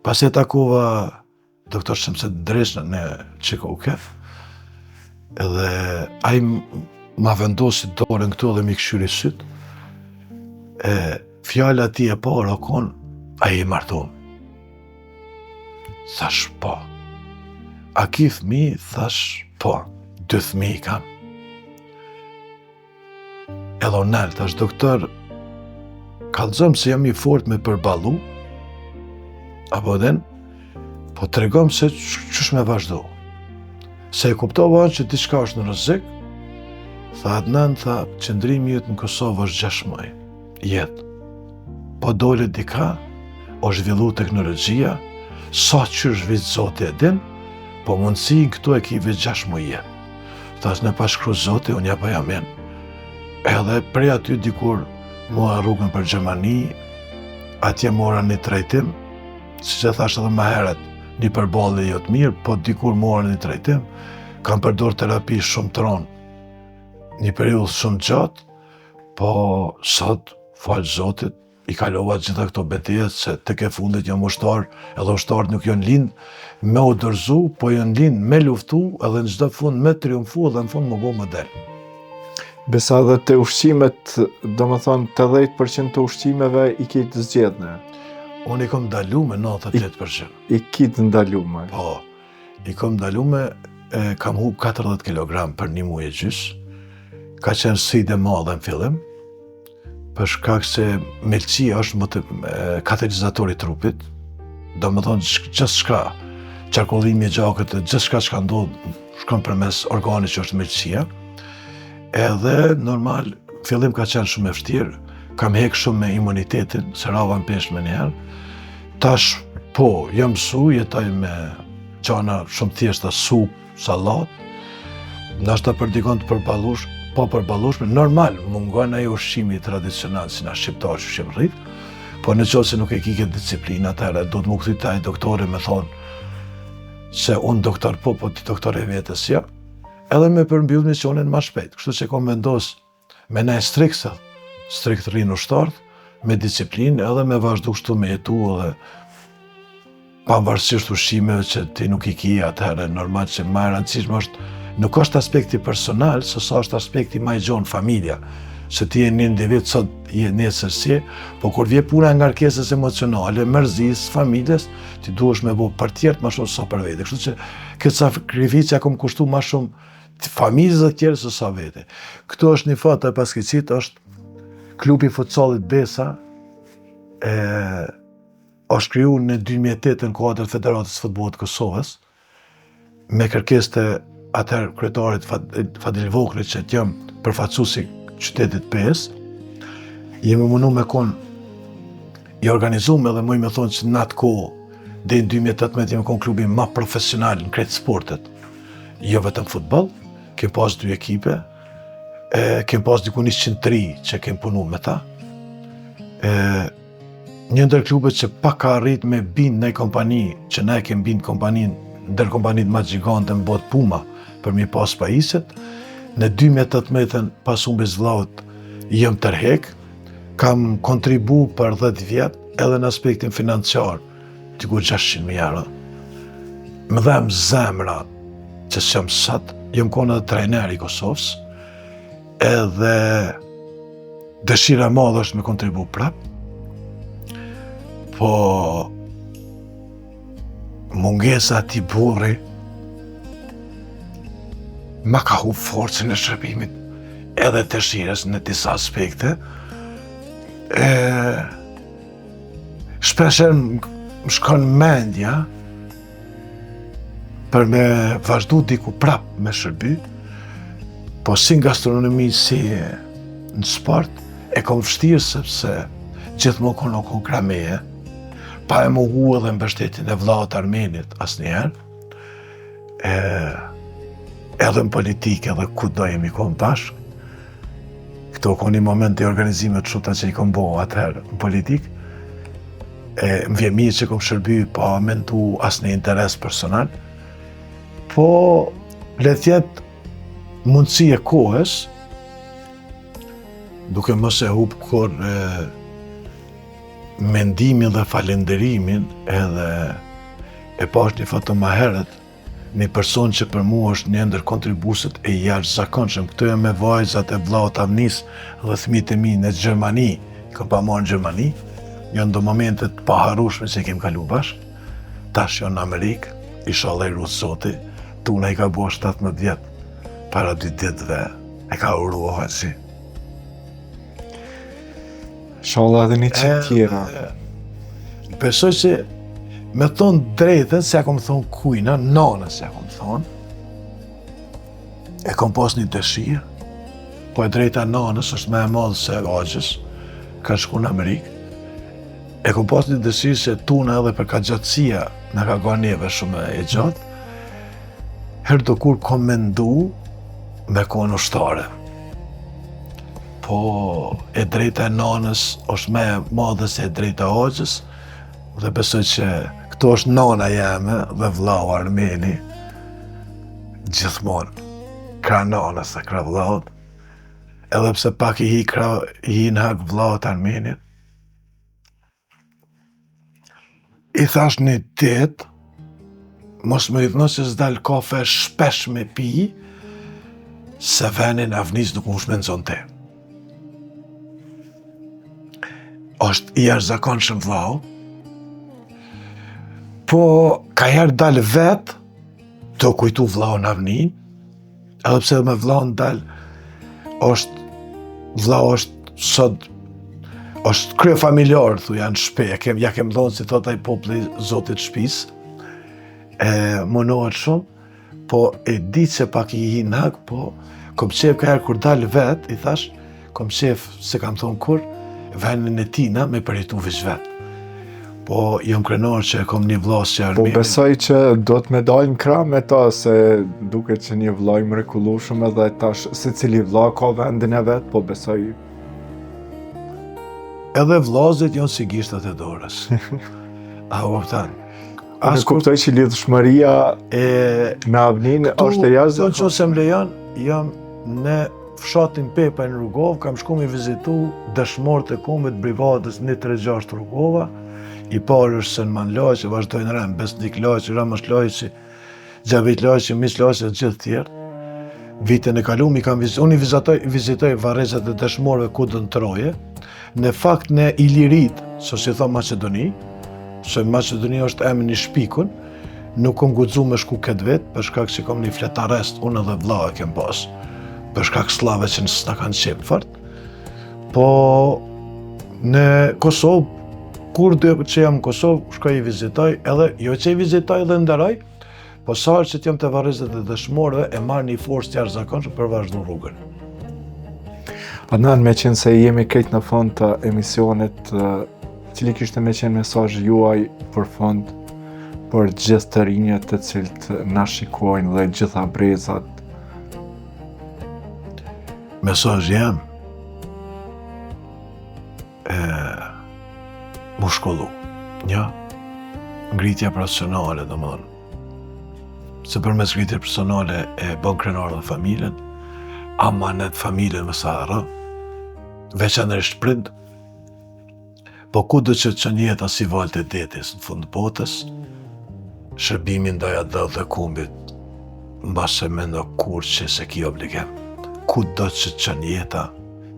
Pas e takova doktor Shemset Dreshnën në Çikoke, edhe ai ma vendosi dorën këtu dhe mi këshyri syt. Fjala ti e parë kon, ai i marton. Thash po. A ki fëmi? Thash po. 2 fëmijë kam. Edhe unë thash doktor, kallëzom se jam i fort me përballu, apo den, po tregom se qysh me vazhdo. Se e kuptova që diçka është në rrezik, tha Adnan, tha, qëndrimi jëtë në Kosovë është 6 muaj, jetë. Po dole dika, o zhvillu teknologjia, sa qysh vitë Zoti e din, po mundësi këtu e ki vitë 6 muaj jetë. Thash në pashkru Zoti, unë ja pa jamen. Edhe prej aty dikur mua rrugën për Gjermani, atje mora një trajtim, si që thash edhe më heret, një përballje jo të mirë, po dikur mora një trajtim, kam përdor terapi shumë të ronë, një periudhë shumë gjatë, po sot, falë Zotit, i kalova gjitha këto betejat se tek e fundit jam ushtar, edhe ushtarët nuk janë lind me u dorëzu, po janë lind me luftu, edhe në çdo fund me triumfu, edhe në fund më bo model. Besa dhe të ushqimet, do më thonë 80% të ushqimeve i kitë zgjedhne. Unë i kom ndalu me 98%. I kitë ndalu me? Po, i kom ndalu me, kam hub 40 kg për një muaj e gjys, ka qenë sfidë e madhe në fillim, për shkak se melçia është katalizatori i trupit, do më thonë gjithçka, qarkullimi i gjakut, gjithçka që ndodh shkon përmes organit që është melçia. Edhe normal, fillim ka qenë shumë e vështirë, kam hek shumë me imunitetin, se rava në peshë me njerë. Tash, po, jam mësu, jetoj me qana shumë thjeshta, supë, sallat, nashta për dikon të përballush, po përballushme, normal, mungon ai ushqimi tradicional si na shqiptar që shem rrit, po në qoftë se nuk e ki këtë disiplinë, atëherë do të më kthej ai doktori me thonë se unë doktor po ti doktor e vetës ja, edhe me përmbyll misionin më shpejt. Kështu që kom vendos me ne strikt rrinë ushtarët, me disiplinë edhe me vazhdu kështu me jetu edhe pavarësisht ushqimeve që ti nuk i ki, atëherë normal që më e rëndësishme është nuk është aspekti personal, se sa është aspekti ma i gjonë familja, se ti e një individ sot je nesër si, po kur vje puna nga ngarkesës emocionale, mërzis, familjes, ti duhesh me bo për tjertë ma shumë sa për vete. Kështu që këtë sakrificja kom kushtu ma shumë familjes dhe tjerë se sa vete. Këtu është një fatë e paskicit, është klubi futsallit Besa, është kriju në 2008 në kuadër Federatës Futbollit të Kosovës, me kërkesë të atëherë kryetarit Fadil Vokri që t'jam përfaqësuesi qytetit PS, jemi mundu me konë i organizume dhe muj me thonë që në atë kohë, dhe në 2018 jemi konë klubi ma profesional në kretë sportet, jo vetëm futbol, kem pas 2 ekipe, kem pas diku 103 që kem punu me ta. Një ndër klubet që pak ka arrit me bind në kompani, që ne kem bind kompaninë, ndër kompanit ma gjigante në botë Puma, për mi pas pajiset. Në 2018 pas humbjes vllaut jëm tërhek, kam kontribu për 10 vjet edhe në aspektin financiar, diku 600.000 euro. Më dhem zemra që s'jam sot, jëm konë edhe trajner i Kosovës, edhe dëshira e madhe është me kontribu prap, po mungesa ati burri ma ka hu forcën e shërbimit edhe të shires në disa aspekte. Shpesher më shkon mendja për me vazhdu diku prap me shërby, po si në gastronomi si në sport e kom vështirë sepse gjithmonë konë krameje, pa e mohu edhe mbështetjen e vllaut armenit asnjëherë, edhe në politikë edhe ku do jemi konë bashkë. Këto konë një moment e organizimet shumëta që i kom bo atëherë në politikë, më vjen mirë që kom shërby pa mentu asnjë interes personal, po le të jetë mundësi e kohës, duke mos e hub kur mendimin dhe falenderimin edhe e pash një foto më herët, një person që për mua është një ndër kontribuset e jashtëzakonshëm. Këto janë me vajzat e vllaut Avnis dhe fëmijët e mi në Gjermani, kam pa marrë në Gjermani, janë do momentet të paharrueshme që kem kalu bashkë. Tash janë në Amerikë, inshallah i ruaj Zoti, tuna i ka bua 17 vjet, para 2 ditëve e ka uruar si. Inshallah edhe një qik tjera. Besoj që me thonë drejtën, se ja kom thonë kujna, nanës ja kom thonë, e kom pas një dëshirë, po e drejta nanës është me e madhë se Agjës, ka shku në Amerikë, e kom pas një dëshirë se tuna edhe për ka gjatësia, në ka ga neve shumë e gjatë, herë do kur kom mendu me konë ushtare. Po e drejta e nanës është me madhe se e drejta Agjës, dhe besoj që këto është nana jeme dhe vllau Armeni, gjithmonë kra nanës dhe kra vllaut, edhe pse pak i hi në hak vllaut Armenit. I thash një ditë, mos më i thëno që s'dal kafe shpesh me pi, se venin Avnis nuk më shmenzon te. Është i jashtëzakonshëm vllau, po ka herë dal vetë, të kujtu vllau në Avnin, edhe pse me vllau në dal, vllau është sot, është krye familjar, thuja në shpe, ja kem dhonë si thot ai populli Zotit shpis, munohet shumë, po e di që pak i hi në hak, po kom qef ka herë kur dal vetë, i thash, kom qef, se kam thonë kur, venin e tina me përjetu vish vetë. Po jam krenar që e kom një vllau si Armeni. Po besoj që do të me dalë në krah me ta, se duket që një vllai mrekullueshëm edhe tash secili vllau ka vendin e vet, po besoj. Edhe vllazët janë si gishtat e dorës. A kupton? As kuptoj që lidhshmëria me Avnin është e jashtëzakonshme. Këtu se më lejon, jam në fshatin Pepa në Rugov, kam shku me vizitu dëshmorët e kombit brivadës 136 Rugova. I parë është Selman Laqi, vazhdojnë rem, Besnik Laqi, Ramash Laqi, Gjavit Laqi, Mis Laqi dhe gjithë tjerë. Vitën e kalum, unë i vizitoj varrezat e dëshmorëve kudën Troje, në fakt në Ilirit, so si tha Macedoni, se Macedoni është emri i shpikun, nuk kom guxu me shku këtë vetë, për shkak që kom një flet arrest, unë edhe vlla e kem pas, për shkak slave që s'na kanë qep fort. Po në Kosovë, kur që jam në Kosovë, shkoj i vizitoj, edhe jo që i vizitoj dhe nderoj, po sa që t'jam të varrezat e dëshmorëve, e marrë një forcë të jashtëzakonshme për vazhdu rrugën. Adnan, me qenë se jemi krejt në fund të emisionit, cili kishte me qenë mesazhi juaj për fund për gjithë të rinjët të cilët na shikojnë dhe gjitha brezat? Mesazhi jam mu shkollu, një, ngritja profesionale dhe mënë. Se për mes ngritja profesionale e bën krenar dhe familjen, amanet familjen më sa arë, veçanërisht prind, po ku do që qënë jeta si valët e detis në fund botës, shërbimin doja dhe kumbit, mbas se me ndo kur që se ki obligim. Ku do që qënë jeta,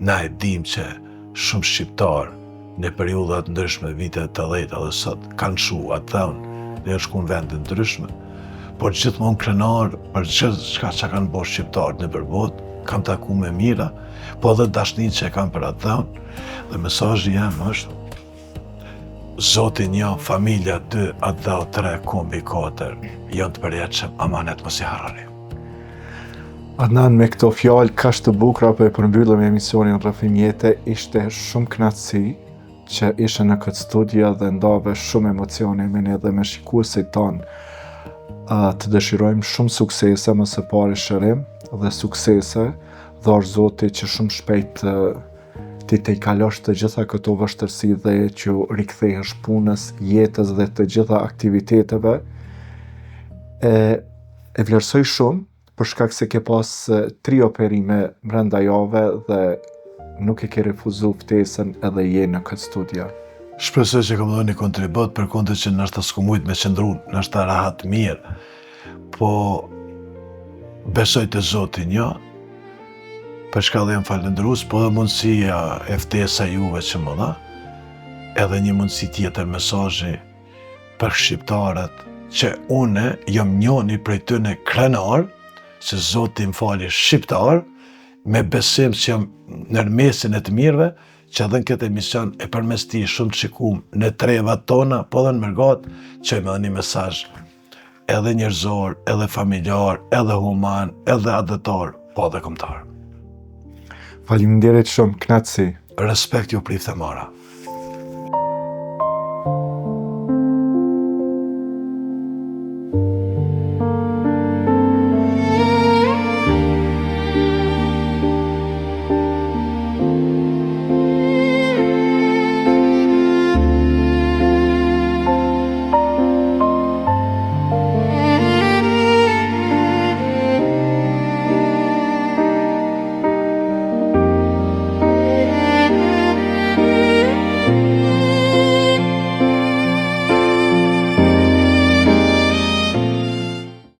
na e dim që shumë shqiptarë në periudat ndryshme, vitet të 80 dhe sot, kanë shu atë dhënë dhe janë shku në vendin ndryshme, por gjithmonë krenar për gjithë shka që kanë bërë shqiptarët në përbot, kam taku me mira, po edhe dashnit që e kanë për atë dhënë, dhe mesazhi jam është Zoti 1, familja 2, atë dhënë 3, kombi 4, janë të përjetshëm, amanet mos i harroni. Adnan, me këto fjalë kaq të bukura për e përmbyllëm emisionin Rrëfim Jete, ishte shumë kënaqësi që ishe në këtë studio dhe ndave shumë emocione me ne dhe me shikuesit tanë. Të dëshirojmë shumë suksese, më së pari shërim dhe suksese, dhe është Zoti që shumë shpejt ti të i kalosh të gjitha këto vështërsi dhe që rikthehesh punës, jetës dhe të gjitha aktiviteteve. E vlerësoj shumë për shkak se ke pas 3 operime brenda jave dhe nuk e ke refuzu ftesën edhe je në këtë studio. Shpresoj që kam dhënë një kontribut për kundër që nështë s'ku mujt me qëndru, nështë rahat mirë, po besoj të Zotin, jo, për shka dhe jam falendrus, po dhe mundësia e ftesa juve që më dha, edhe një mundësi tjetër mesazhi për shqiptarët, që une jam njoni prej tyne krenar, që Zotin fali shqiptar, me besim që jam nërmesin e të mirëve, që edhe në këtë emision e përmes ti shumë të shikum në trevat tona, po dhe në mërgat, që me dhe një mesazh edhe njerëzor, edhe familjar, edhe human, edhe adetar, po dhe kombëtar. Faleminderit shumë, knatësi. Respekt ju prifte mara.